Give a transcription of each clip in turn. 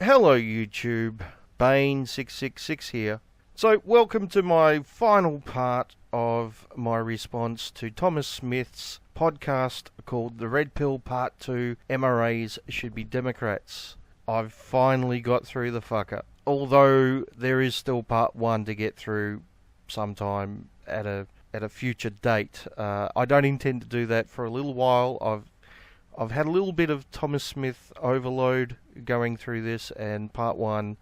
Hello YouTube, Bane666 here. So welcome to my final part of my response to Thomas Smith's podcast called The Red Pill Part 2, MRAs Should Be Democrats. I've finally got through the fucker. Although there is still part 1 to get through sometime at a future date. I don't intend to do that for a little while. I've had a little bit of Thomas Smith overload going through this, and part 1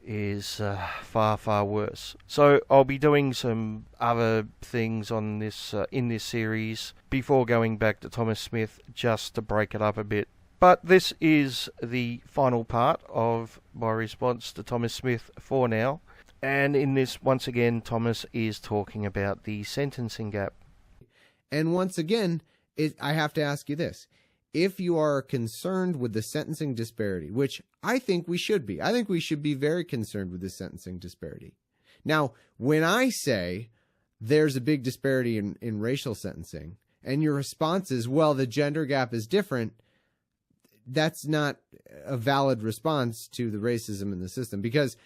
is far, far worse. So I'll be doing some other things on this in this series before going back to Thomas Smith, just to break it up a bit. But this is the final part of my response to Thomas Smith for now. And in this, once again, Thomas is talking about the sentencing gap. And once again, I have to ask you this. If you are concerned with the sentencing disparity, which I think we should be, I think we should be very concerned with the sentencing disparity. Now, when I say there's a big disparity in racial sentencing, and your response is, well, the gender gap is different, that's not a valid response to the racism in the system, because...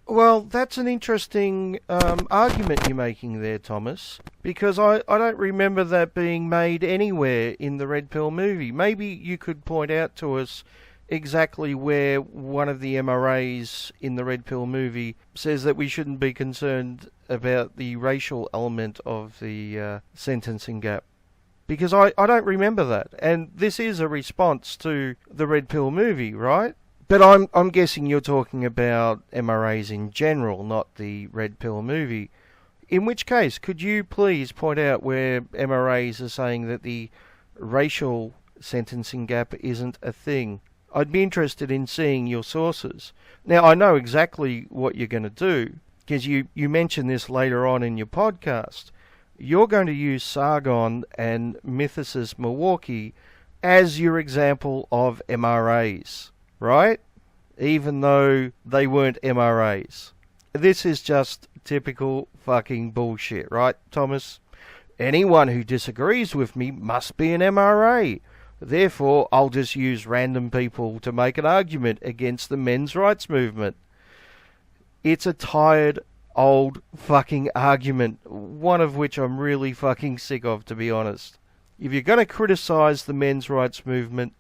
Well, that's an interesting argument you're making there, Thomas, because I don't remember that being made anywhere in the Red Pill movie. Maybe you could point out to us exactly where one of the MRAs in the Red Pill movie says that we shouldn't be concerned about the racial element of the sentencing gap. Because I don't remember that, and this is a response to the Red Pill movie, right? But I'm guessing you're talking about MRAs in general, not the Red Pill movie. In which case, could you please point out where MRAs are saying that the racial sentencing gap isn't a thing? I'd be interested in seeing your sources. Now, I know exactly what you're going to do, because you mentioned this later on in your podcast. You're going to use Sargon and Mythicist Milwaukee as your example of MRAs. Right? Even though they weren't MRAs. This is just typical fucking bullshit, right, Thomas? Anyone who disagrees with me must be an MRA. Therefore, I'll just use random people to make an argument against the men's rights movement. It's a tired, old fucking argument, one of which I'm really fucking sick of, to be honest. If you're going to criticize the men's rights movement,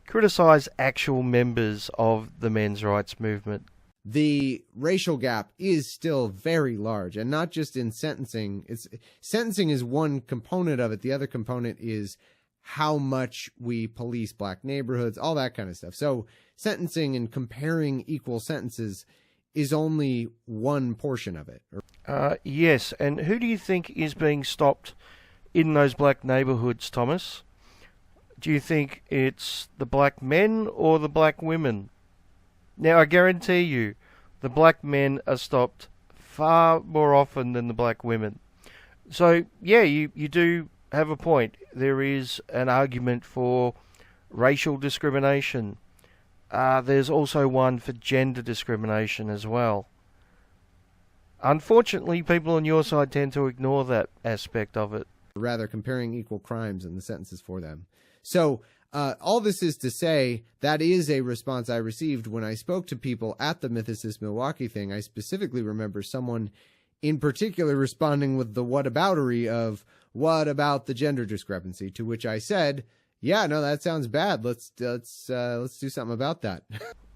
criticize actual members of the men's rights movement. The racial gap is still very large, and not just in sentencing. Sentencing is one component of it. The other component is how much we police black neighborhoods, all that kind of stuff. So sentencing and comparing equal sentences is only one portion of it. Yes, and who do you think is being stopped in those black neighborhoods, Thomas? Do you think it's the black men or the black women? Now, I guarantee you, the black men are stopped far more often than the black women. So, yeah, you do have a point. There is an argument for racial discrimination. There's also one for gender discrimination as well. Unfortunately, people on your side tend to ignore that aspect of it. Rather, comparing equal crimes and the sentences for them. So all this is to say, that is a response I received when I spoke to people at the Mythicist Milwaukee thing. I specifically remember someone in particular responding with the whataboutery of, what about the gender discrepancy? To which I said, yeah, no, that sounds bad. Let's do something about that.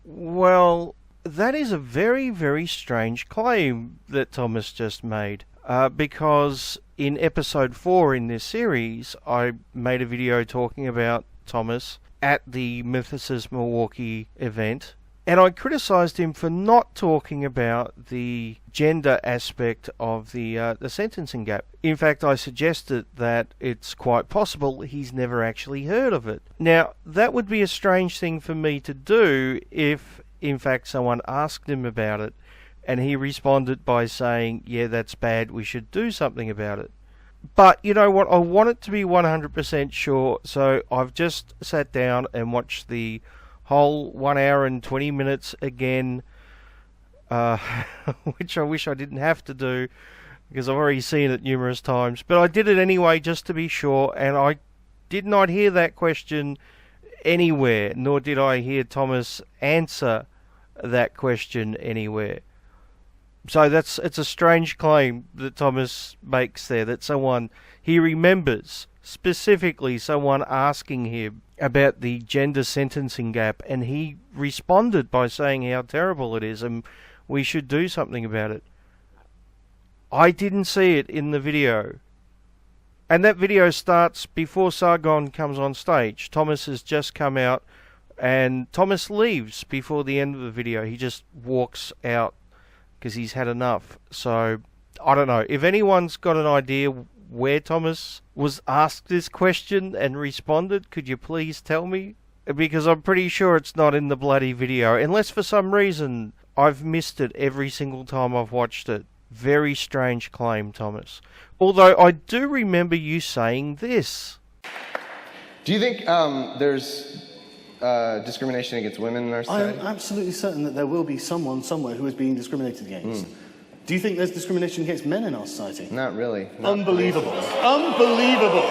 Well, that is a very, very strange claim that Thomas just made. Because in episode 4 in this series, I made a video talking about Thomas at the Mythicist Milwaukee event, and I criticised him for not talking about the gender aspect of the sentencing gap. In fact, I suggested that it's quite possible he's never actually heard of it. Now, that would be a strange thing for me to do if, in fact, someone asked him about it, and he responded by saying, yeah, that's bad, we should do something about it. But you know what, I want it to be 100% sure, so I've just sat down and watched the whole 1 hour and 20 minutes again, which I wish I didn't have to do, because I've already seen it numerous times. But I did it anyway just to be sure, and I did not hear that question anywhere, nor did I hear Thomas answer that question anywhere. So it's a strange claim that Thomas makes there, that he remembers specifically someone asking him about the gender sentencing gap, and he responded by saying how terrible it is and we should do something about it. I didn't see it in the video. And that video starts before Sargon comes on stage. Thomas has just come out, and Thomas leaves before the end of the video. He just walks out because he's had enough. So, I don't know. If anyone's got an idea where Thomas was asked this question and responded, could you please tell me? Because I'm pretty sure it's not in the bloody video. Unless for some reason I've missed it every single time I've watched it. Very strange claim, Thomas. Although I do remember you saying this. Do you think there's discrimination against women in our society? I'm absolutely certain that there will be someone somewhere who is being discriminated against. Do you think there's discrimination against men in our society? Not really. Unbelievable. Unbelievable.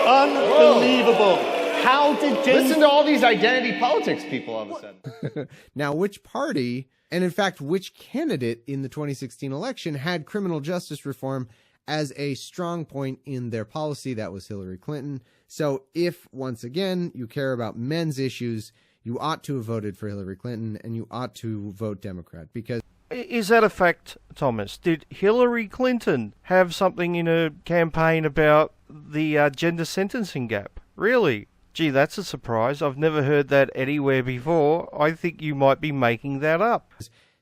Unbelievable. How did Listen to all these identity politics people all of a sudden. Now, which party, and in fact, which candidate in the 2016 election had criminal justice reform as a strong point in their policy? That was Hillary Clinton. So if, once again, you care about men's issues, you ought to have voted for Hillary Clinton, and you ought to vote Democrat, because... Is that a fact, Thomas? Did Hillary Clinton have something in her campaign about the gender sentencing gap? Really? Gee, that's a surprise. I've never heard that anywhere before. I think you might be making that up.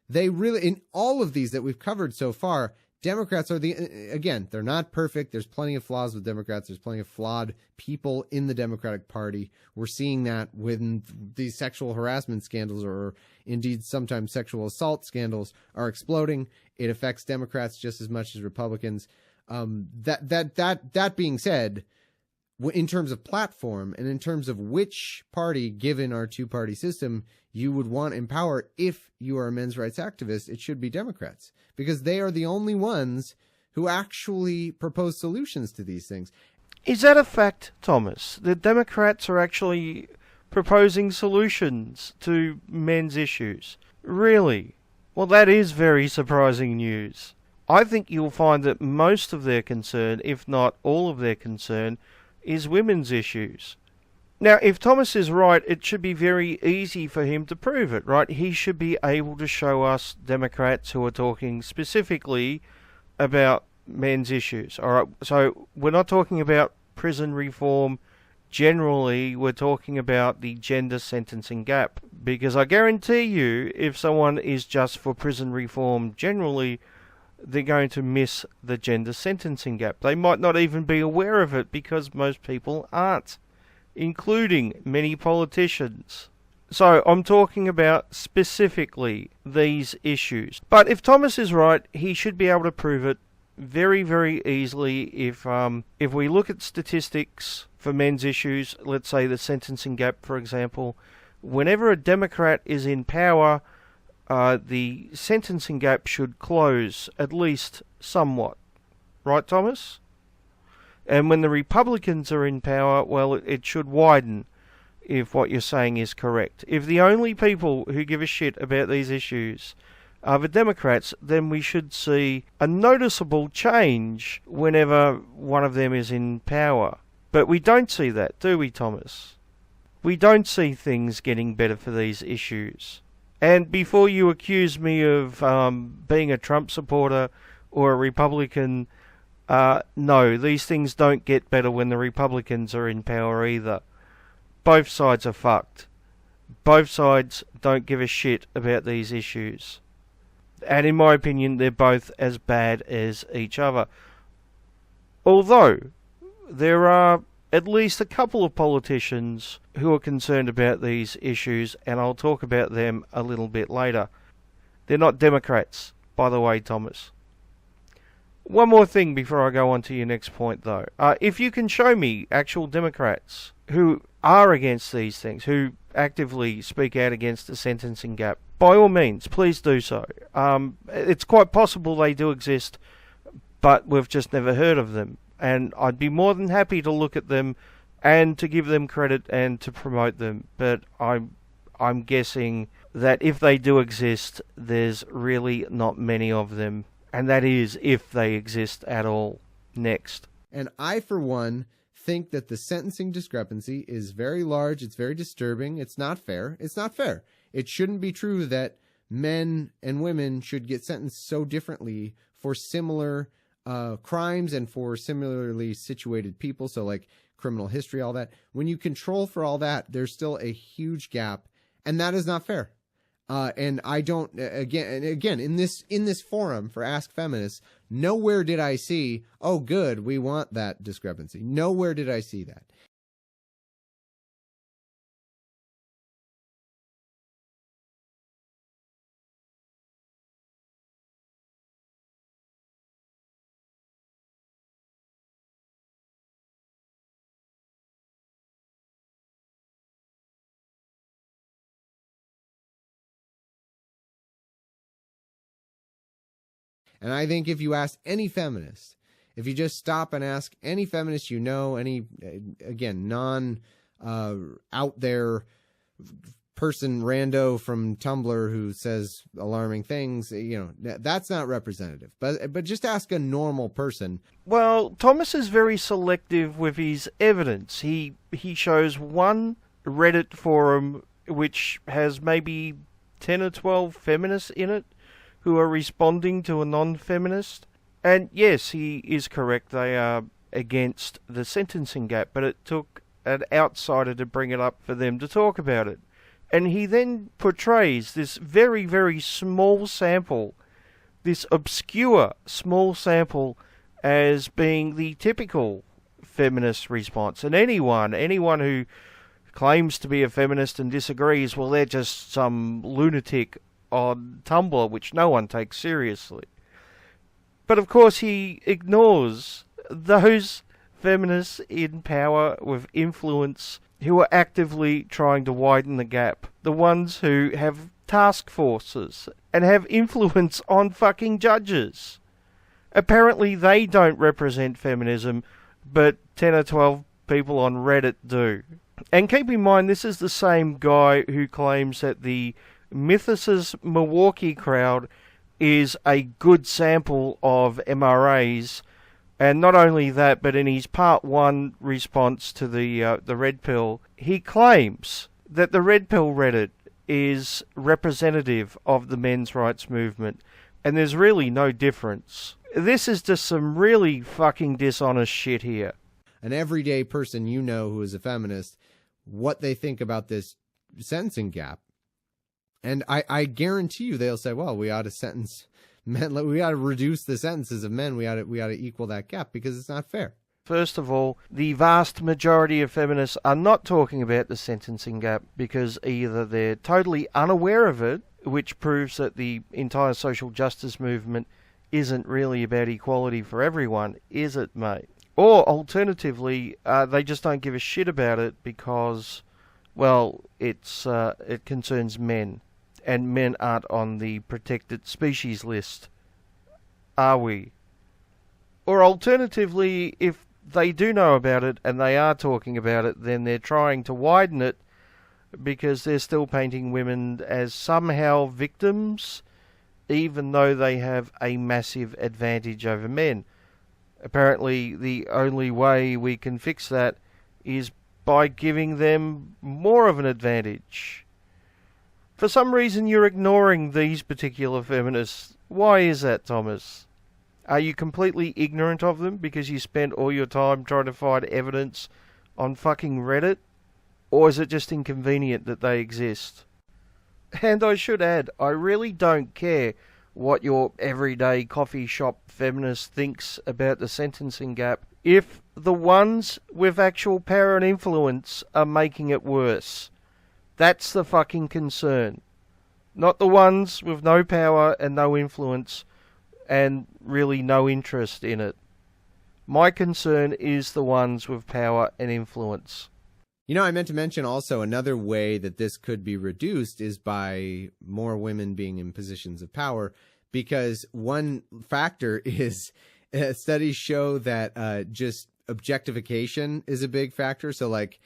They really, in all of these that we've covered so far, Democrats are again, they're not perfect. There's plenty of flaws with Democrats. There's plenty of flawed people in the Democratic Party. We're seeing that when these sexual harassment scandals, or indeed sometimes sexual assault scandals, are exploding. It affects Democrats just as much as Republicans. That being said, in terms of platform and in terms of which party, given our two-party system, you would want in power if you are a men's rights activist, it should be Democrats, because they are the only ones who actually propose solutions to these things. Is that a fact, Thomas? The Democrats are actually proposing solutions to men's issues? Really? Well, that is very surprising news. I think you'll find that most of their concern, if not all of their concern, is women's issues. Now, if Thomas is right, it should be very easy for him to prove it, right? He should be able to show us Democrats who are talking specifically about men's issues. All right, so we're not talking about prison reform generally, we're talking about the gender sentencing gap. Because I guarantee you, if someone is just for prison reform generally, they're going to miss the gender sentencing gap. They might not even be aware of it because most people aren't, including many politicians. So I'm talking about specifically these issues. But if Thomas is right, he should be able to prove it very, very easily if we look at statistics for men's issues, let's say the sentencing gap, for example. Whenever a Democrat is in power, the sentencing gap should close, at least somewhat. Right, Thomas? And when the Republicans are in power, well, it should widen, if what you're saying is correct. If the only people who give a shit about these issues are the Democrats, then we should see a noticeable change whenever one of them is in power. But we don't see that, do we, Thomas? We don't see things getting better for these issues. And before you accuse me of being a Trump supporter or a Republican, no, these things don't get better when the Republicans are in power either. Both sides are fucked. Both sides don't give a shit about these issues. And in my opinion, they're both as bad as each other. Although, there are at least a couple of politicians who are concerned about these issues, and I'll talk about them a little bit later. They're not Democrats, by the way, Thomas. One more thing before I go on to your next point, though. If you can show me actual Democrats who are against these things, who actively speak out against the sentencing gap, by all means, please do so. It's quite possible they do exist, but we've just never heard of them. And I'd be more than happy to look at them and to give them credit and to promote them. But I I'm guessing that if they do exist, there's really not many of them. And that is if they exist at all. Next. And I, for one, think that the sentencing discrepancy is very large. It's very disturbing. It's not fair. It's not fair. It shouldn't be true that men and women should get sentenced so differently for similar crimes and for similarly situated people. So like criminal history, all that. When you control for all that, there's still a huge gap, and that is not fair. And I don't, again, in this forum for Ask Feminists, nowhere did I see, oh, good, we want that discrepancy. Nowhere did I see that. And I think if you ask any feminist, if you just stop and ask any feminist you know, any, again, out there person rando from Tumblr who says alarming things, that's not representative. But just ask a normal person. Well, Thomas is very selective with his evidence. He shows one Reddit forum which has maybe 10 or 12 feminists in it who are responding to a non-feminist. And yes, he is correct, they are against the sentencing gap, but it took an outsider to bring it up for them to talk about it. And he then portrays this very, very small sample, this obscure small sample, as being the typical feminist response. And anyone who claims to be a feminist and disagrees, well, they're just some lunatic on Tumblr, which no one takes seriously. But of course he ignores those feminists in power with influence who are actively trying to widen the gap. The ones who have task forces and have influence on fucking judges. Apparently they don't represent feminism, but 10 or 12 people on Reddit do. And keep in mind, this is the same guy who claims that the Mythos' Milwaukee crowd is a good sample of MRAs, and not only that, but in his part 1 response to the Red Pill, he claims that the Red Pill Reddit is representative of the men's rights movement, and there's really no difference. This is just some really fucking dishonest shit here. An everyday person who is a feminist, what they think about this sentencing gap. And I guarantee you they'll say, well, we ought to sentence men, we ought to reduce the sentences of men, we ought to equal that gap because it's not fair. First of all, the vast majority of feminists are not talking about the sentencing gap because either they're totally unaware of it, which proves that the entire social justice movement isn't really about equality for everyone, is it, mate? Or alternatively, they just don't give a shit about it because, well, it concerns men. And men aren't on the protected species list, are we? Or alternatively, if they do know about it and they are talking about it, then they're trying to widen it because they're still painting women as somehow victims, even though they have a massive advantage over men. Apparently, the only way we can fix that is by giving them more of an advantage. For some reason, you're ignoring these particular feminists. Why is that, Thomas? Are you completely ignorant of them because you spent all your time trying to find evidence on fucking Reddit? Or is it just inconvenient that they exist? And I should add, I really don't care what your everyday coffee shop feminist thinks about the sentencing gap if the ones with actual power and influence are making it worse. That's the fucking concern. Not the ones with no power and no influence and really no interest in it. My concern is the ones with power and influence. I meant to mention also another way that this could be reduced is by more women being in positions of power, because one factor is studies show that just objectification is a big factor. So like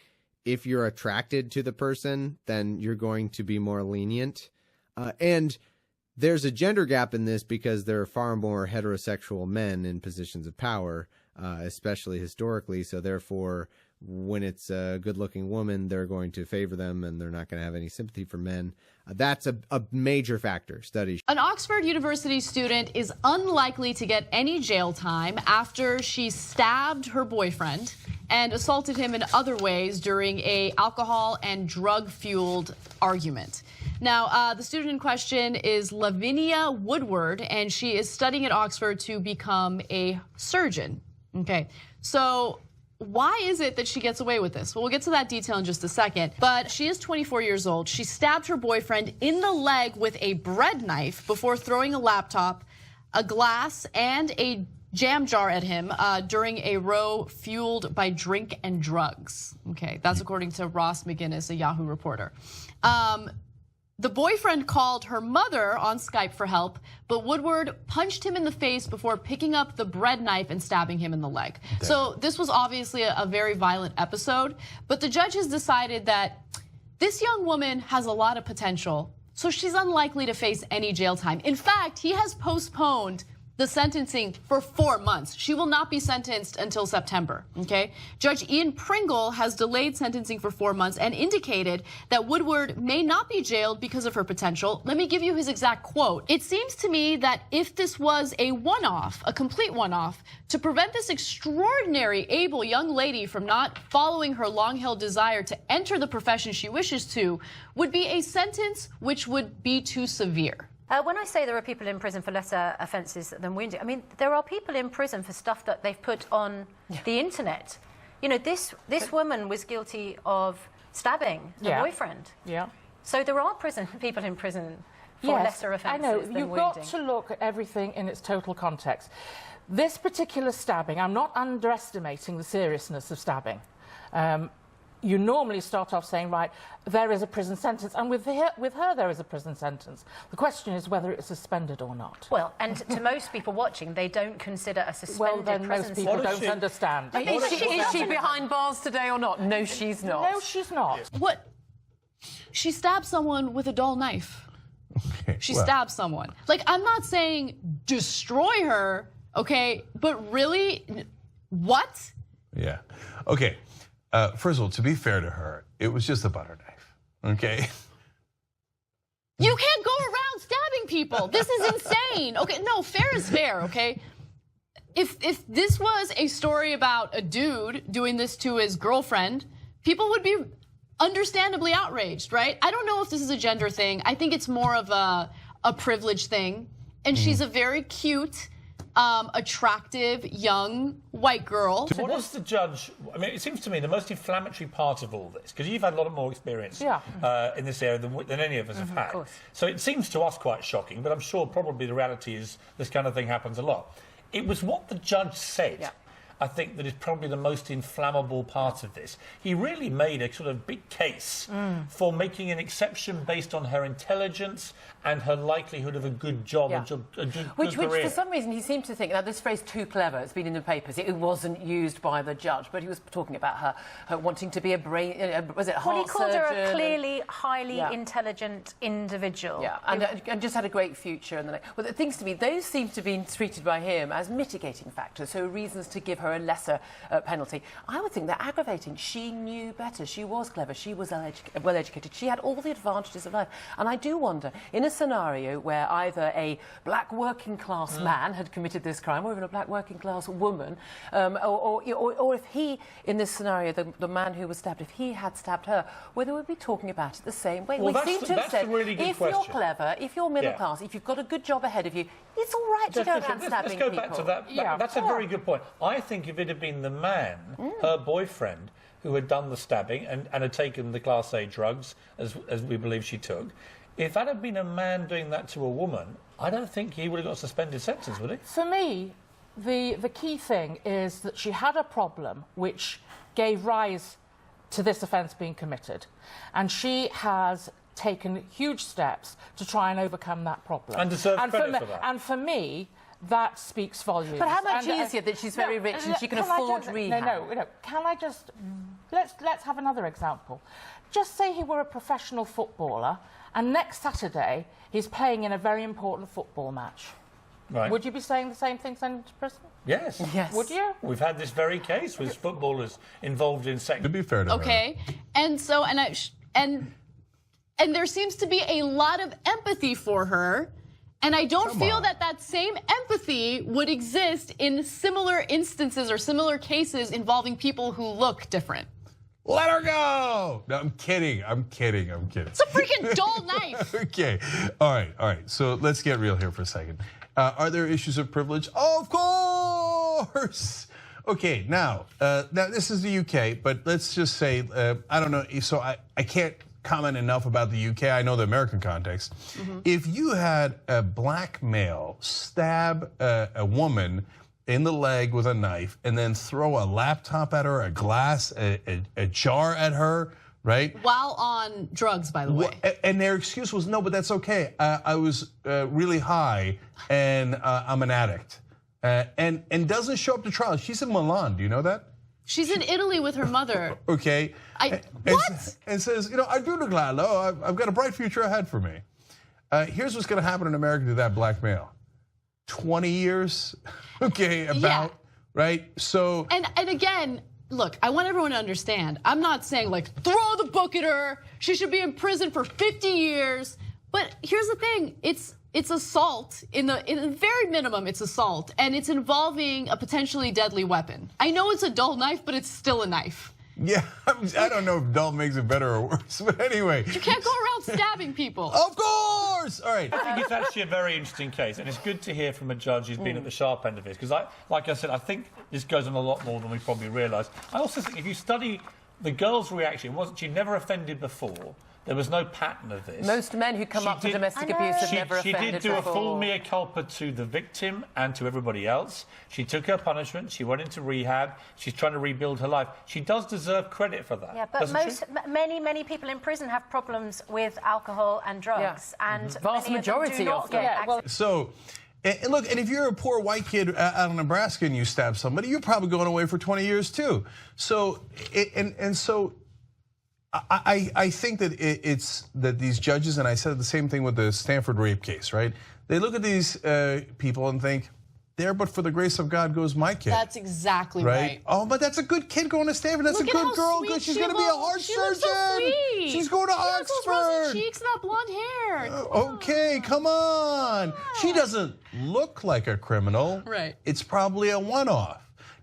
if you're attracted to the person, then you're going to be more lenient. And there's a gender gap in this because there are far more heterosexual men in positions of power, especially historically. So therefore, when it's a good-looking woman, they're going to favor them and they're not going to have any sympathy for men. That's a major factor. Studies. An Oxford University student is unlikely to get any jail time after she stabbed her boyfriend and assaulted him in other ways during a alcohol and drug-fueled argument. Now, the student in question is Lavinia Woodward, and she is studying at Oxford to become a surgeon. Okay, so why is it that she gets away with this? Well, we'll get to that detail in just a second. But she is 24 years old. She stabbed her boyfriend in the leg with a bread knife before throwing a laptop, a glass, and a jam jar at him during a row fueled by drink and drugs. Okay, that's according to Ross McGinnis, a Yahoo reporter. The boyfriend called her mother on Skype for help, but Woodward punched him in the face before picking up the bread knife and stabbing him in the leg. Damn. So this was obviously a very violent episode, but the judge has decided that this young woman has a lot of potential, so she's unlikely to face any jail time. In fact, he has postponed the sentencing for 4 months. She will not be sentenced until September, okay? Judge Ian Pringle has delayed sentencing for 4 months and indicated that Woodward may not be jailed because of her potential. Let me give you his exact quote. "It seems to me that if this was a one-off, a complete one-off, to prevent this extraordinary, able young lady from not following her long-held desire to enter the profession she wishes to, would be a sentence which would be too severe." When I say there are people in prison for lesser offences than wounding, I mean, there are people in prison for stuff that they've put on the internet. You know, this woman was guilty of stabbing her boyfriend. Yeah. So there are people in prison for lesser offences than wounding. You've got to look at everything in its total context. This particular stabbing, I'm not underestimating the seriousness of stabbing. You normally start off saying, right, there is a prison sentence, and with her there is a prison sentence. The question is whether it's suspended or not. Well, and to most people watching, they don't consider a suspended prison sentence. Most people don't understand. Is she behind bars today or not? No, she's not. No, she's not. What? She stabbed someone with a dull knife. Okay, she stabbed someone. Like, I'm not saying destroy her, okay, but really, what? Yeah. Okay. First of all, to be fair to her, it was just a butter knife, okay? You can't go around stabbing people. This is insane. Okay, no, fair is fair, okay? If this was a story about a dude doing this to his girlfriend, people would be understandably outraged, right? I don't know if this is a gender thing. I think it's more of a privilege thing. And she's a very cute, attractive, young, white girl. What does the judge... I mean, it seems to me the most inflammatory part of all this, because you've had a lot more experience in this area than any of us have had. So it seems to us quite shocking, but I'm sure probably the reality is this kind of thing happens a lot. It was what the judge said, I think, that is probably the most inflammable part of this. He really made a sort of big case for making an exception based on her intelligence and her likelihood of a good job, a good which career. For some reason he seemed to think, now this phrase too clever, it's been in the papers, it wasn't used by the judge, but he was talking about her wanting to be a brain, was it heart surgeon? Well, he called her a clearly highly intelligent individual. Yeah, and just had a great future. And well, it seems to me those seem to be treated by him as mitigating factors, so reasons to give her a lesser penalty. I would think they're aggravating. She knew better. She was clever. She was well educated. She had all the advantages of life. And I do wonder, in a scenario where either a black working class man had committed this crime, or even a black working class woman, or if he, in this scenario, the man who was stabbed, if he had stabbed her, whether we'd be talking about it the same way. Well, we seem to have said, really if you're clever, if you're middle class, if you've got a good job ahead of you, it's all right to go around stabbing people. Let's go back to that. That's a very good point. I think if it had been the man, her boyfriend, who had done the stabbing and had taken the Class A drugs, as we believe she took, if that had been a man doing that to a woman, I don't think he would have got a suspended sentence, would he? For me, the key thing is that she had a problem which gave rise to this offence being committed, and she has taken huge steps to try and overcome that problem. And deserves credit for that. And for me, that speaks volumes. But how much easier that she's very rich and she can afford rehab? No. Can I just let's have another example. Just say he were a professional footballer, and next Saturday he's playing in a very important football match. Right. Would you be saying the same thing, send him to prison? Yes. Yes. Would you? We've had this very case with footballers involved in sex. To be fair to her. Okay, and so and there seems to be a lot of empathy for her, and I don't feel that same empathy would exist in similar instances or similar cases involving people who look different. Let her go! No, I'm kidding. It's a freaking dull knife. Okay. All right. So let's get real here for a second. Are there issues of privilege? Of course! Okay, now this is the UK, but let's just say, I don't know, so I can't comment enough about the UK. I know the American context. If you had a black male stab a woman in the leg with a knife and then throw a laptop at her, a glass, a jar at her, right? While on drugs, by the way. And their excuse was, no, but that's okay. I was really high and I'm an addict. And doesn't show up to trial. She's in Milan, do you know that? She's in Italy with her mother. Okay. What? And says, I do declare, I've got a bright future ahead for me. Here's what's going to happen in America to that black male. 20 years, okay, right? So. And again, look, I want everyone to understand, I'm not saying like, throw the book at her, she should be in prison for 50 years. But here's the thing, it's assault, in the very minimum it's assault, and it's involving a potentially deadly weapon. I know it's a dull knife, but it's still a knife. Yeah, I don't know if dull makes it better or worse, but anyway. You can't go around stabbing people. Of course! All right. I think it's actually a very interesting case, and it's good to hear from a judge who's been at the sharp end of this, because like I said, I think this goes on a lot more than we probably realise. I also think if you study the girl's reaction, she never offended before. There was no pattern of this. Most men who come up for domestic abuse have never offended before. She did do a full mea culpa to the victim and to everybody else. She took her punishment. She went into rehab. She's trying to rebuild her life. She does deserve credit for that. Yeah, but many people in prison have problems with alcohol and drugs, and vast majority of them. So. And look, and if you're a poor white kid out of Nebraska and you stab somebody, you're probably going away for 20 years too. So, so. I think that it's that these judges, and I said the same thing with the Stanford rape case, right? They look at these people and think, there but for the grace of God goes my kid. That's exactly right. Oh, but that's a good kid going to Stanford. That's a good girl. She's going to be a heart surgeon. So sweet. She's going to Oxford. Those rosy cheeks and that blonde hair. Okay, come on. Yeah. She doesn't look like a criminal. Right. It's probably a one-off.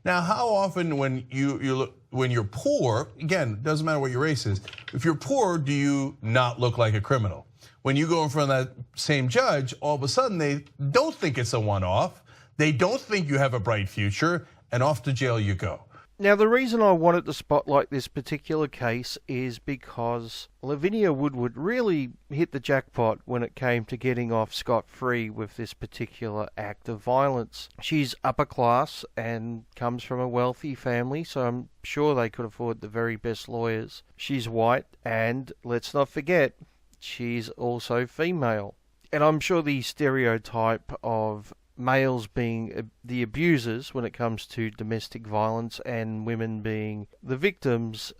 Now, how often when you're poor, again, doesn't matter what your race is, if you're poor, do you not look like a criminal? When you go in front of that same judge, all of a sudden they don't think it's a one-off, they don't think you have a bright future, and off to jail you go. Now, the reason I wanted to spotlight this particular case is because Lavinia Woodward really hit the jackpot when it came to getting off scot-free with this particular act of violence. She's upper class and comes from a wealthy family, so I'm sure they could afford the very best lawyers. She's white, and let's not forget, she's also female. And I'm sure the stereotype of males being the abusers when it comes to domestic violence and women being the victims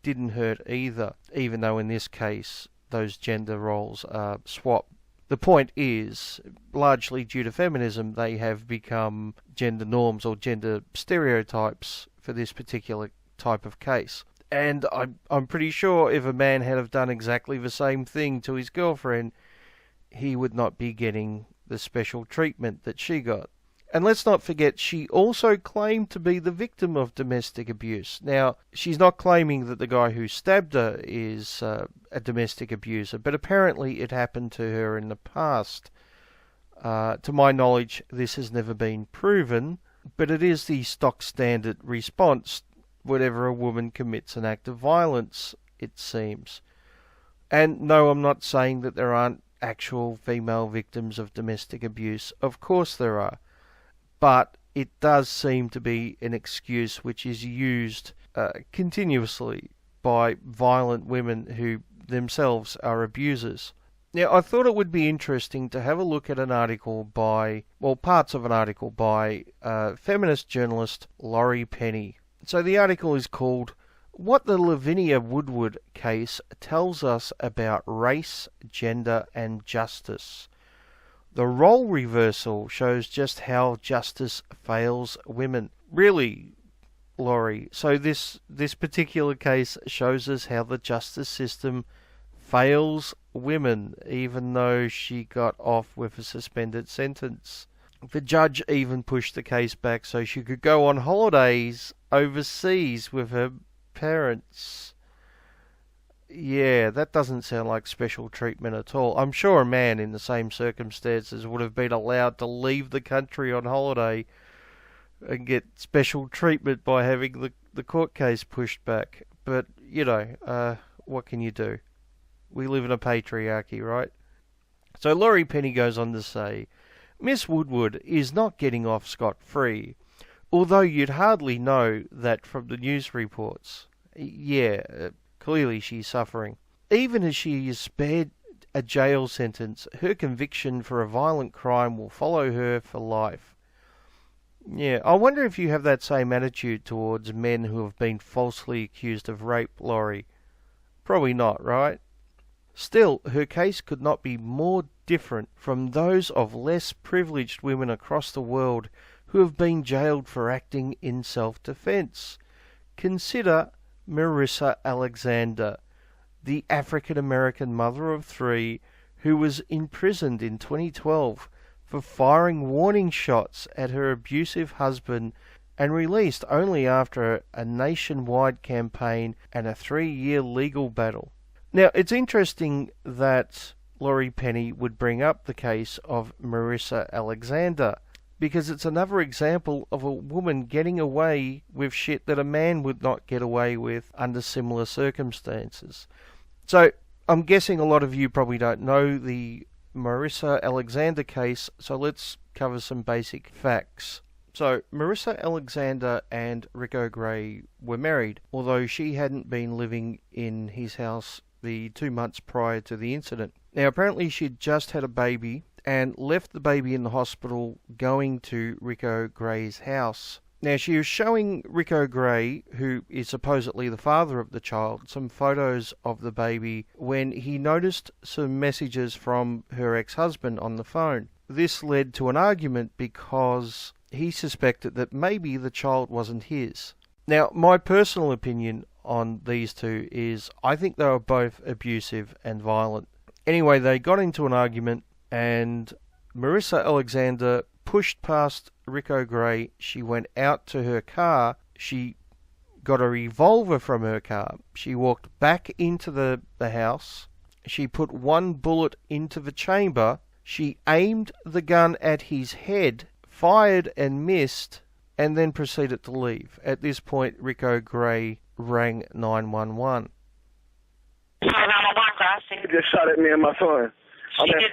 didn't hurt either, even though in this case those gender roles are swapped. The point is, largely due to feminism, they have become gender norms or gender stereotypes for this particular type of case. And I'm pretty sure if a man had have done exactly the same thing to his girlfriend, he would not be getting the special treatment that she got. And let's not forget, she also claimed to be the victim of domestic abuse. Now, she's not claiming that the guy who stabbed her is a domestic abuser, but apparently it happened to her in the past. To my knowledge, this has never been proven, but it is the stock standard response whenever a woman commits an act of violence, it seems. And no, I'm not saying that there aren't actual female victims of domestic abuse. Of course there are. But it does seem to be an excuse which is used continuously by violent women who themselves are abusers. Now, I thought it would be interesting to have a look at an article by, well, parts of an article by feminist journalist Laurie Penny. So the article is called what the Lavinia Woodward case tells us about race, gender, and justice. The role reversal shows just how justice fails women. Really, Laurie, so this particular case shows us how the justice system fails women, even though she got off with a suspended sentence. The judge even pushed the case back so she could go on holidays overseas with her parents. Yeah, that doesn't sound like special treatment at all. I'm sure a man in the same circumstances would have been allowed to leave the country on holiday and get special treatment by having the court case pushed back. But, you know, what can you do? We live in a patriarchy, right? So Laurie Penny goes on to say, Miss Woodward is not getting off scot-free, although you'd hardly know that from the news reports. Yeah, clearly she's suffering. Even as she is spared a jail sentence, her conviction for a violent crime will follow her for life. Yeah, I wonder if you have that same attitude towards men who have been falsely accused of rape, Laurie. Probably not, right? Still, her case could not be more different from those of less privileged women across the world who have been jailed for acting in self-defense. Consider Marissa Alexander, the African-American mother of 3 who was imprisoned in 2012 for firing warning shots at her abusive husband and released only after a nationwide campaign and a 3-year legal battle. Now, it's interesting that Laurie Penny would bring up the case of Marissa Alexander, because it's another example of a woman getting away with shit that a man would not get away with under similar circumstances. So, I'm guessing a lot of you probably don't know the Marissa Alexander case, so let's cover some basic facts. So, Marissa Alexander and Rico Gray were married, although she hadn't been living in his house the 2 months prior to the incident. Now, apparently she'd just had a baby and left the baby in the hospital going to Rico Gray's house. Now, she was showing Rico Gray, who is supposedly the father of the child, some photos of the baby when he noticed some messages from her ex-husband on the phone. This led to an argument because he suspected that maybe the child wasn't his. Now, my personal opinion on these two is I think they were both abusive and violent. Anyway, they got into an argument and Marissa Alexander pushed past Rico Gray. She went out to her car. She got a revolver from her car. She walked back into the house. She put one bullet into the chamber. She aimed the gun at his head, fired and missed, and then proceeded to leave. At this point, Rico Gray rang 911. He just shot at me and my son.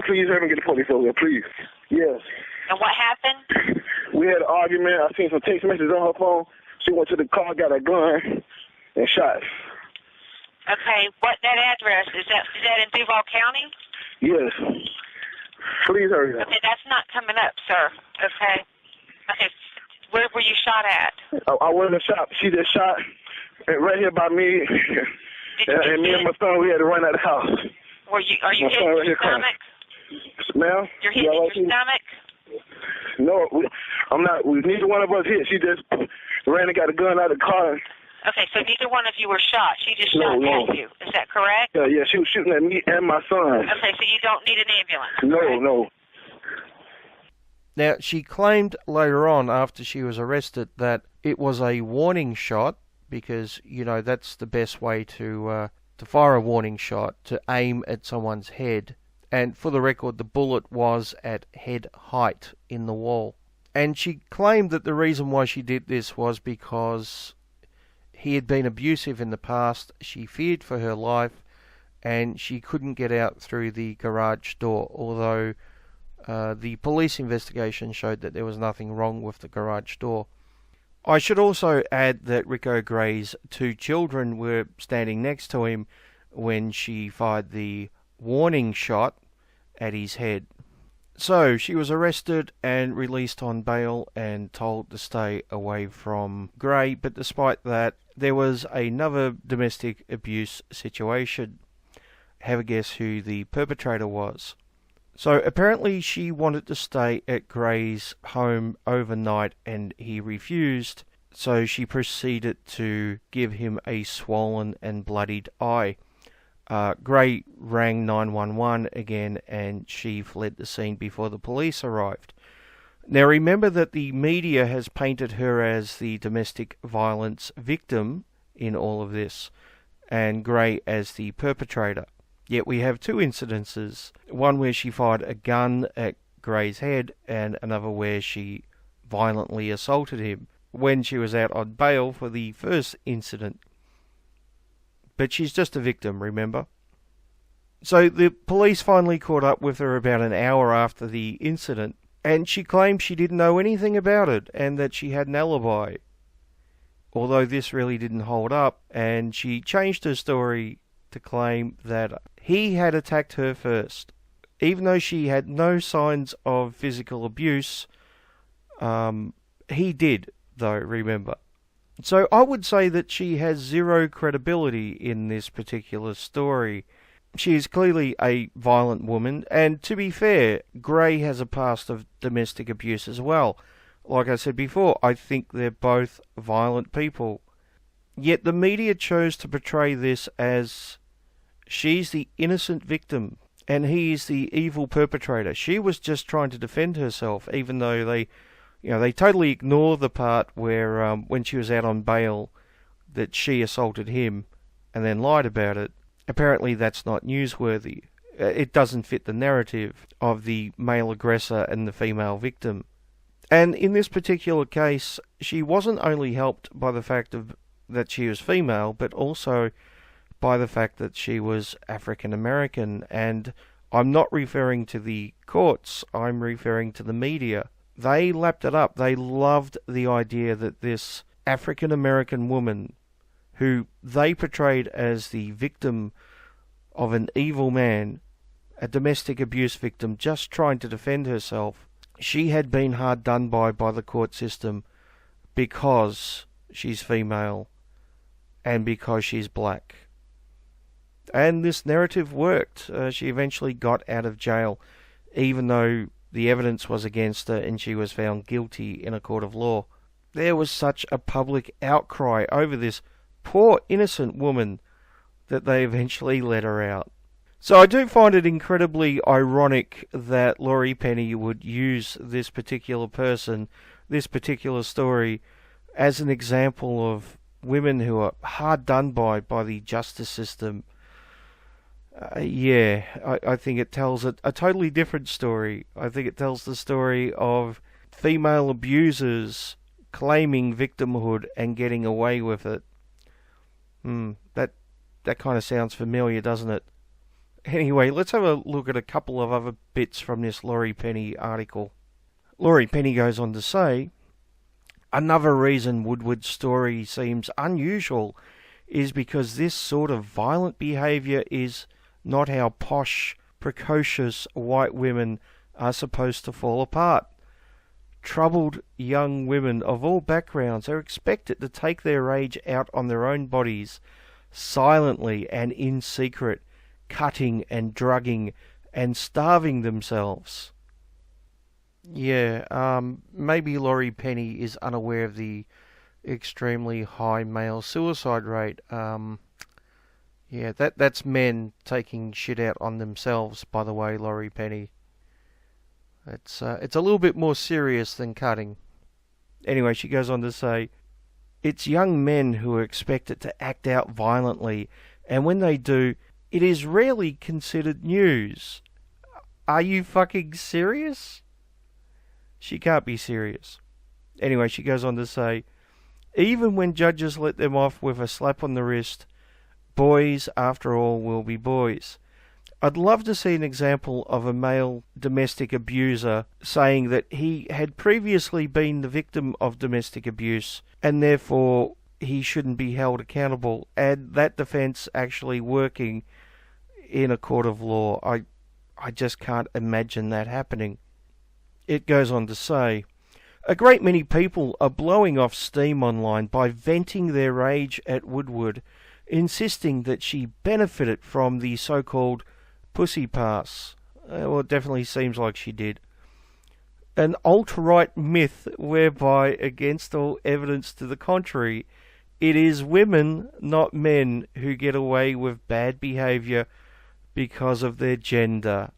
Please help me get the police over here, please. Yes. And what happened? We had an argument. I seen some text messages on her phone. She went to the car, got a gun, and shot. Okay, what that address? Is that in Duval County? Yes. Please hurry up. Okay, that's not coming up, sir. Okay. Okay, where were you shot at? I was in the shop. She just shot right here by me. And me and my son, we had to run out of the house. Are you hitting your stomach? Ma'am? You're hitting your stomach? No, I'm not. Neither one of us hit. She just ran and got a gun out of the car. Okay, so neither one of you were shot. She just shot at you. Is that correct? Yeah, she was shooting at me and my son. Okay, so you don't need an ambulance. No. Now, she claimed later on, after she was arrested, that it was a warning shot, because, you know, that's the best way to fire a warning shot, to aim at someone's head. And for the record, the bullet was at head height in the wall. And she claimed that the reason why she did this was because he had been abusive in the past, she feared for her life, and she couldn't get out through the garage door, although the police investigation showed that there was nothing wrong with the garage door. I should also add that Rico Gray's 2 children were standing next to him when she fired the warning shot at his head. So she was arrested and released on bail and told to stay away from Gray, but despite that, there was another domestic abuse situation. Have a guess who the perpetrator was. So apparently she wanted to stay at Gray's home overnight and he refused, so she proceeded to give him a swollen and bloodied eye. Gray rang 911 again and she fled the scene before the police arrived. Now remember that the media has painted her as the domestic violence victim in all of this, and Gray as the perpetrator. Yet we have two incidences, one where she fired a gun at Gray's head and another where she violently assaulted him when she was out on bail for the first incident. But she's just a victim, remember? So the police finally caught up with her about an hour after the incident, and she claimed she didn't know anything about it and that she had an alibi. Although this really didn't hold up, and she changed her story to claim that he had attacked her first. Even though she had no signs of physical abuse, he did, though, remember. So I would say that she has zero credibility in this particular story. She is clearly a violent woman, and to be fair, Gray has a past of domestic abuse as well. Like I said before, I think they're both violent people. Yet the media chose to portray this as she's the innocent victim and he is the evil perpetrator. She was just trying to defend herself, even though they totally ignore the part where when she was out on bail that she assaulted him and then lied about it. Apparently that's not newsworthy. It doesn't fit the narrative of the male aggressor and the female victim. And in this particular case, she wasn't only helped by the fact that she was female, but also by the fact that she was African American. And I'm not referring to the courts, I'm referring to the media. They lapped it up. They loved the idea that this African American woman, who they portrayed as the victim of an evil man, a domestic abuse victim just trying to defend herself, she had been hard done by the court system because she's female and because she's black. And this narrative worked. She eventually got out of jail, even though the evidence was against her and she was found guilty in a court of law. There was such a public outcry over this poor innocent woman that they eventually let her out. So I do find it incredibly ironic that Laurie Penny would use this particular person, this particular story, as an example of women who are hard done by the justice system. I think it tells a totally different story. I think it tells the story of female abusers claiming victimhood and getting away with it. That kind of sounds familiar, doesn't it? Anyway, let's have a look at a couple of other bits from this Laurie Penny article. Laurie Penny goes on to say, another reason Woodward's story seems unusual is because this sort of violent behaviour is not how posh, precocious white women are supposed to fall apart. Troubled young women of all backgrounds are expected to take their rage out on their own bodies, silently and in secret, cutting and drugging and starving themselves. Maybe Laurie Penny is unaware of the extremely high male suicide rate. That's men taking shit out on themselves, by the way, Laurie Penny. It's a little bit more serious than cutting. Anyway, she goes on to say, it's young men who are expected to act out violently, and when they do, it is rarely considered news. Are you fucking serious? She can't be serious. Anyway, she goes on to say, even when judges let them off with a slap on the wrist, boys, after all, will be boys. I'd love to see an example of a male domestic abuser saying that he had previously been the victim of domestic abuse and therefore he shouldn't be held accountable, and that defence actually working in a court of law. I just can't imagine that happening. It goes on to say, A great many people are blowing off steam online by venting their rage at Woodward, insisting that she benefited from the so-called pussy pass. Well, it definitely seems like she did. An alt-right myth whereby, against all evidence to the contrary, it is women, not men, who get away with bad behaviour because of their gender.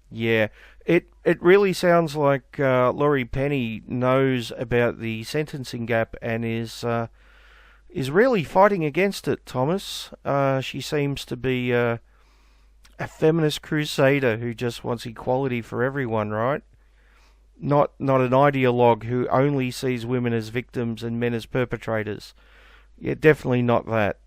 Yeah, it really sounds like Laurie Penny knows about the sentencing gap and is really fighting against it, Thomas. She seems to be a feminist crusader who just wants equality for everyone, right? Not an ideologue who only sees women as victims and men as perpetrators. Yeah, definitely not that.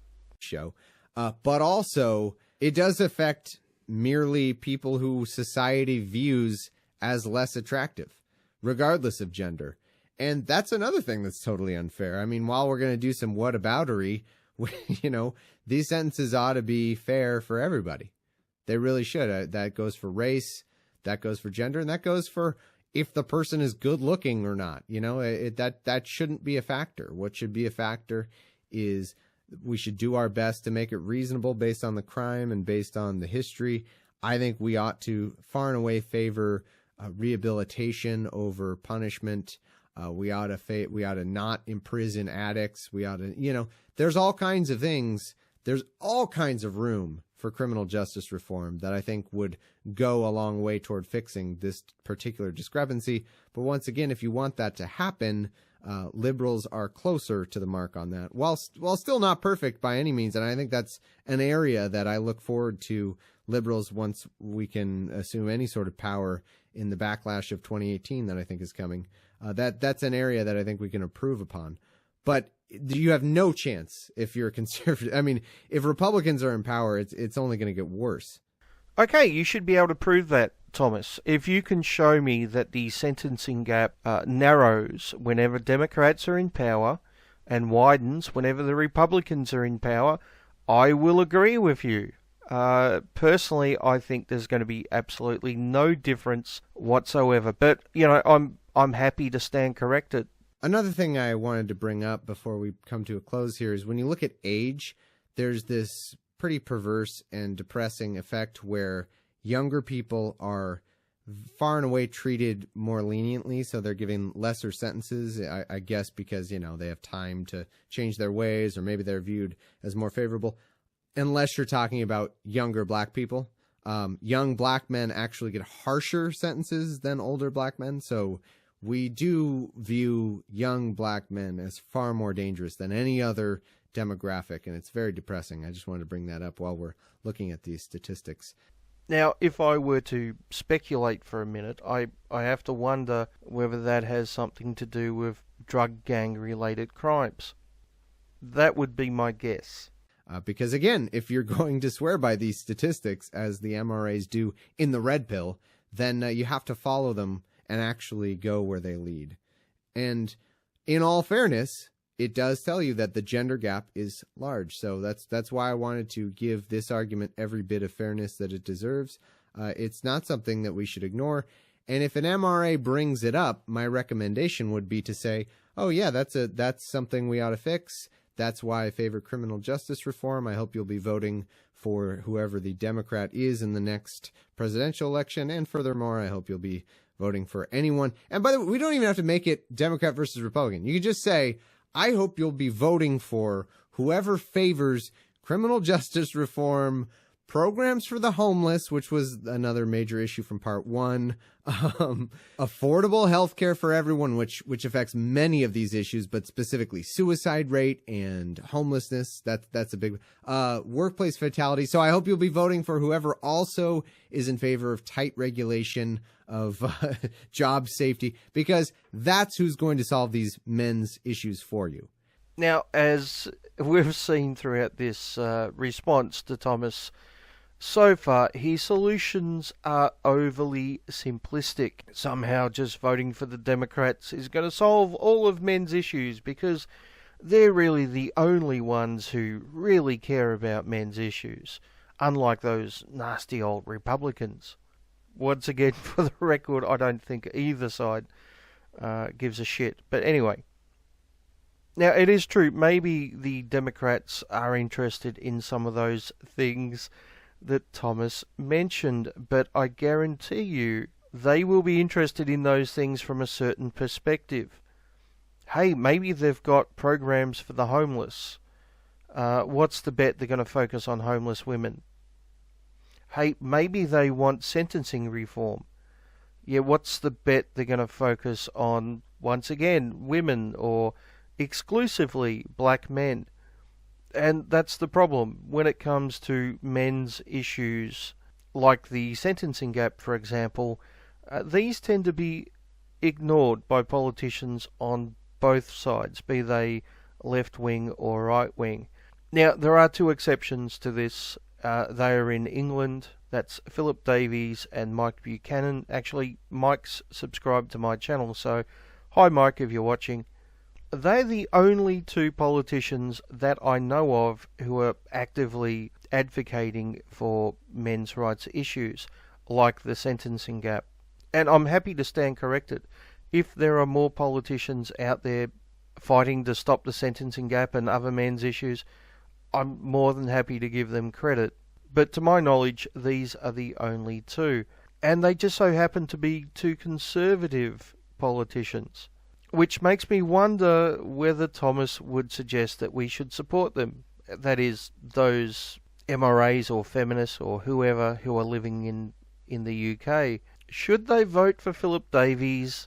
But also, it does affect merely people who society views as less attractive, regardless of gender. And that's another thing that's totally unfair. I mean, while we're going to do some whataboutery, these sentences ought to be fair for everybody. They really should. That goes for race, that goes for gender, and that goes for if the person is good looking or not. That shouldn't be a factor. What should be a factor is we should do our best to make it reasonable based on the crime and based on the history. I think we ought to far and away favor rehabilitation over punishment. We ought to not imprison addicts. We ought to, there's all kinds of things. There's all kinds of room for criminal justice reform that I think would go a long way toward fixing this particular discrepancy. But once again, if you want that to happen, liberals are closer to the mark on that, while still not perfect by any means. And I think that's an area that I look forward to liberals, once we can assume any sort of power in the backlash of 2018 that I think is coming. That's an area that I think we can improve upon. But you have no chance if you're a conservative. I mean, if Republicans are in power, it's only going to get worse. Okay, you should be able to prove that, Thomas. If you can show me that the sentencing gap narrows whenever Democrats are in power and widens whenever the Republicans are in power, I will agree with you. Personally, I think there's going to be absolutely no difference whatsoever. But, I'm happy to stand corrected. Another thing I wanted to bring up before we come to a close here is when you look at age, there's this pretty perverse and depressing effect where younger people are far and away treated more leniently, so they're given lesser sentences, I guess because, they have time to change their ways, or maybe they're viewed as more favorable, unless you're talking about younger black people. Young black men actually get harsher sentences than older black men, so we do view young black men as far more dangerous than any other demographic, and it's very depressing. I just wanted to bring that up while we're looking at these statistics. Now, if I were to speculate for a minute, I have to wonder whether that has something to do with drug gang-related crimes. That would be my guess. Because, again, if you're going to swear by these statistics, as the MRAs do in the red pill, then you have to follow them and actually go where they lead. And in all fairness, it does tell you that the gender gap is large. So that's why I wanted to give this argument every bit of fairness that it deserves. It's not something that we should ignore. And if an MRA brings it up, my recommendation would be to say, oh yeah, that's something we ought to fix. That's why I favor criminal justice reform. I hope you'll be voting for whoever the Democrat is in the next presidential election. And furthermore, I hope you'll be voting for anyone. And by the way, we don't even have to make it Democrat versus Republican. You can just say, I hope you'll be voting for whoever favors criminal justice reform, programs for the homeless, which was another major issue from part one, affordable health care for everyone, which affects many of these issues, but specifically suicide rate and homelessness. That's a big workplace fatality. So I hope you'll be voting for whoever also is in favor of tight regulation of job safety, because that's who's going to solve these men's issues for you. Now, as we've seen throughout this response to Thomas, so far, his solutions are overly simplistic. Somehow just voting for the Democrats is going to solve all of men's issues because they're really the only ones who really care about men's issues, unlike those nasty old Republicans. Once again, for the record, I don't think either side gives a shit. But anyway. Now, it is true, maybe the Democrats are interested in some of those things that Thomas mentioned, but I guarantee you they will be interested in those things from a certain perspective. Hey, maybe they've got programs for the homeless. What's the bet they're going to focus on homeless women? Hey, maybe they want sentencing reform. Yeah, what's the bet they're going to focus on, once again, women or exclusively black men? And that's the problem when it comes to men's issues, like the sentencing gap, for example. These tend to be ignored by politicians on both sides, be they left-wing or right-wing. Now, there are two exceptions to this. They are in England. That's Philip Davies and Mike Buchanan. Actually, Mike's subscribed to my channel, so hi Mike if you're watching. They're the only two politicians that I know of who are actively advocating for men's rights issues, like the sentencing gap. And I'm happy to stand corrected. If there are more politicians out there fighting to stop the sentencing gap and other men's issues, I'm more than happy to give them credit. But to my knowledge, these are the only two. And they just so happen to be two conservative politicians, which makes me wonder whether Thomas would suggest that we should support them. That is, those MRAs or feminists or whoever who are living in the UK. Should they vote for Philip Davies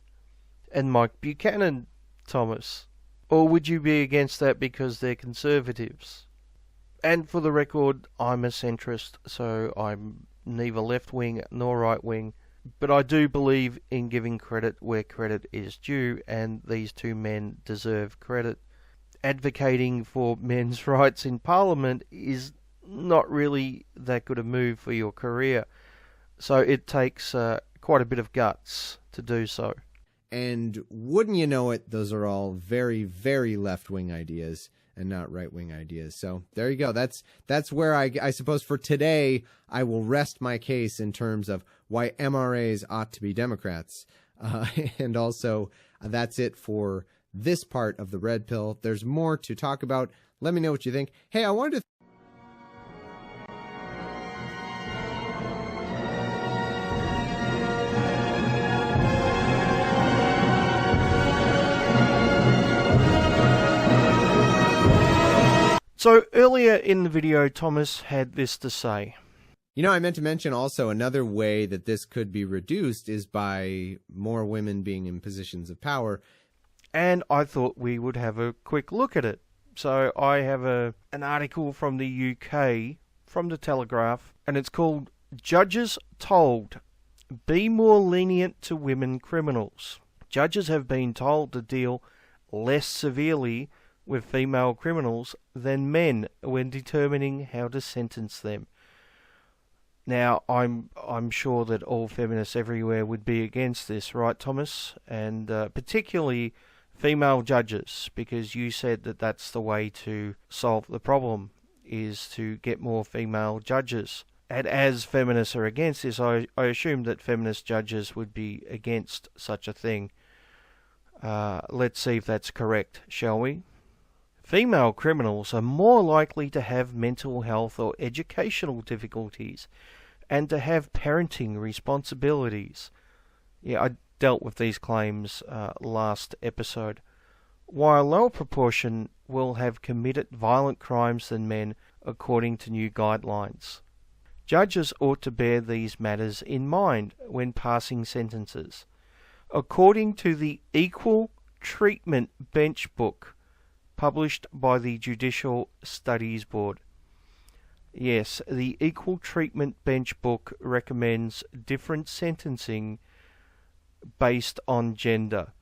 and Mike Buchanan, Thomas? Or would you be against that because they're conservatives? And for the record, I'm a centrist, so I'm neither left-wing nor right-wing. But I do believe in giving credit where credit is due, and these two men deserve credit. Advocating for men's rights in Parliament is not really that good a move for your career. So it takes quite a bit of guts to do so. And wouldn't you know it, those are all very, very left-wing ideas and not right-wing ideas. So there you go. That's where I suppose for today I will rest my case in terms of why MRAs ought to be Democrats. And also that's it for this part of the Red Pill. There's more to talk about. Let me know what you think. Hey, I wanted to So earlier in the video, Thomas had this to say. You know, I meant to mention also another way that this could be reduced is by more women being in positions of power. And I thought we would have a quick look at it. So I have an article from the UK, from the Telegraph, and it's called Judges Told, Be More Lenient to Women Criminals. Judges have been told to deal less severely with female criminals than men when determining how to sentence them. Now, I'm sure that all feminists everywhere would be against this, right, Thomas? And particularly female judges, because you said that that's the way to solve the problem, is to get more female judges. And as feminists are against this, I assume that feminist judges would be against such a thing. Let's see if that's correct, shall we? Female criminals are more likely to have mental health or educational difficulties and to have parenting responsibilities. Yeah, I dealt with these claims last episode. While a lower proportion will have committed violent crimes than men according to new guidelines. Judges ought to bear these matters in mind when passing sentences. According to the Equal Treatment Bench Book, published by the Judicial Studies Board. Yes, the Equal Treatment Bench Book recommends different sentencing based on gender.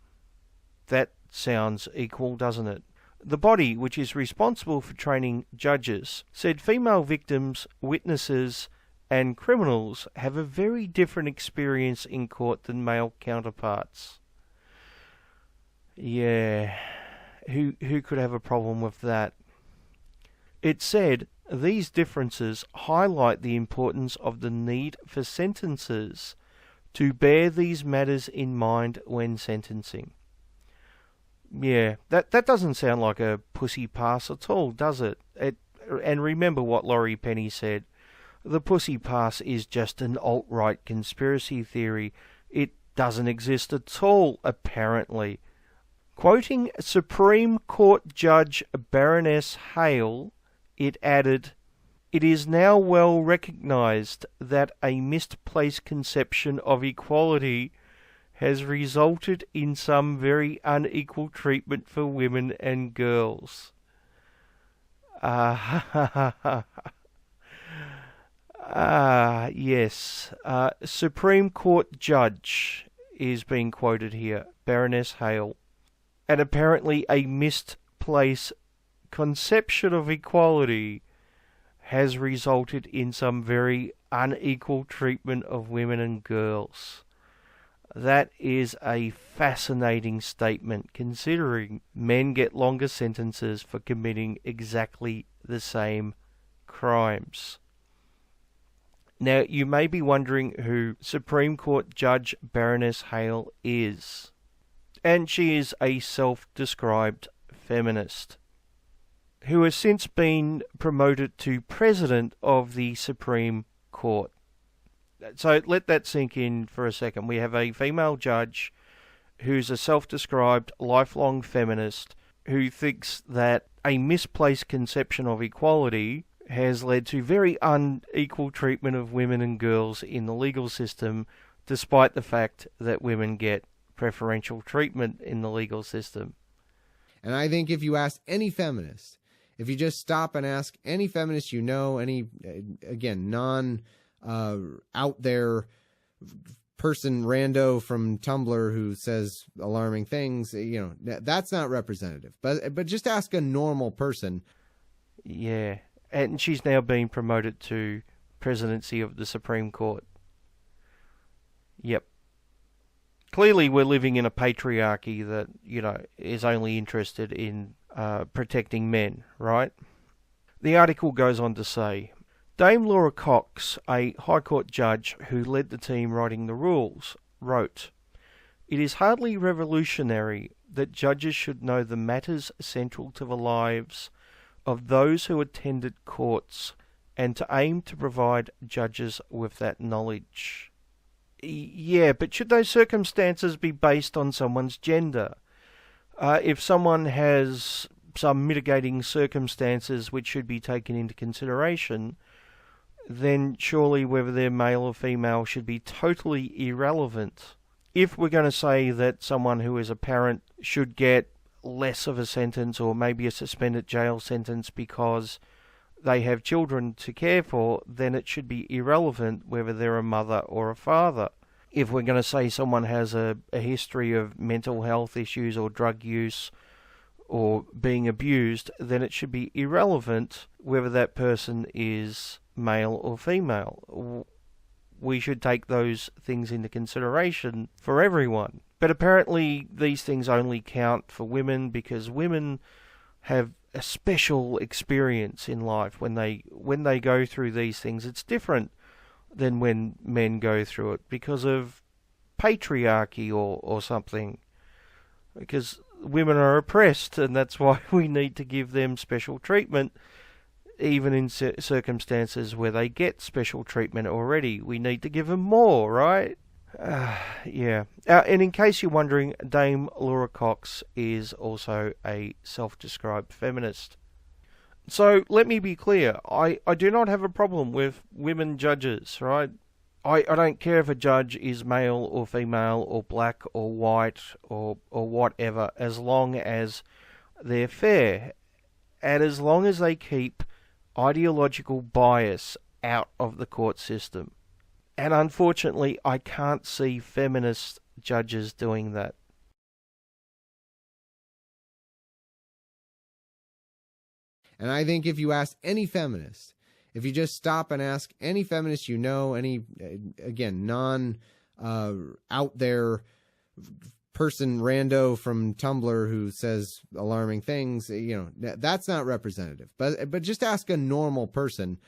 That sounds equal, doesn't it? The body, which is responsible for training judges, said female victims, witnesses, and criminals have a very different experience in court than male counterparts. Yeah, who could have a problem with that? It said, these differences highlight the importance of the need for sentences to bear these matters in mind when sentencing. Yeah, that doesn't sound like a pussy pass at all, does it? And remember what Laurie Penny said. The pussy pass is just an alt-right conspiracy theory. It doesn't exist at all, apparently. Quoting Supreme Court Judge Baroness Hale, it added, "It is now well recognised that a misplaced conception of equality has resulted in some very unequal treatment for women and girls." Yes. Supreme Court Judge is being quoted here, Baroness Hale. And apparently a misplaced conception of equality has resulted in some very unequal treatment of women and girls. That is a fascinating statement, considering men get longer sentences for committing exactly the same crimes. Now, you may be wondering who Supreme Court Judge Baroness Hale is. And she is a self-described feminist who has since been promoted to President of the Supreme Court. So let that sink in for a second. We have a female judge who's a self-described lifelong feminist who thinks that a misplaced conception of equality has led to very unequal treatment of women and girls in the legal system, despite the fact that women get preferential treatment in the legal system. And I think if you ask any feminist, if you just stop and ask any feminist you know, any, again, out there person rando from Tumblr who says alarming things, that's not representative. But just ask a normal person. Yeah, and she's now been promoted to presidency of the Supreme Court. Yep. Clearly we're living in a patriarchy that, is only interested in protecting men, right? The article goes on to say, Dame Laura Cox, a High Court judge who led the team writing the rules, wrote, "It is hardly revolutionary that judges should know the matters central to the lives of those who attended courts and to aim to provide judges with that knowledge." Yeah, but should those circumstances be based on someone's gender? If someone has some mitigating circumstances which should be taken into consideration, then surely whether they're male or female should be totally irrelevant. If we're going to say that someone who is a parent should get less of a sentence or maybe a suspended jail sentence because they have children to care for, then it should be irrelevant whether they're a mother or a father. If we're going to say someone has a history of mental health issues or drug use or being abused, then it should be irrelevant whether that person is male or female. We should take those things into consideration for everyone. But apparently these things only count for women because women have a special experience in life when they go through these things. It's different than when men go through it because of patriarchy or something. Because women are oppressed, and that's why we need to give them special treatment, even in circumstances where they get special treatment already. We need to give them more, right? Yeah. And in case you're wondering, Dame Laura Cox is also a self-described feminist. So let me be clear. I do not have a problem with women judges, right? I don't care if a judge is male or female or black or white or whatever, as long as they're fair and as long as they keep ideological bias out of the court system. And unfortunately, I can't see feminist judges doing that. And I think if you ask any feminist, if you just stop and ask any feminist you know, any, again, out there person rando from Tumblr who says alarming things, that's not representative. But just ask a normal person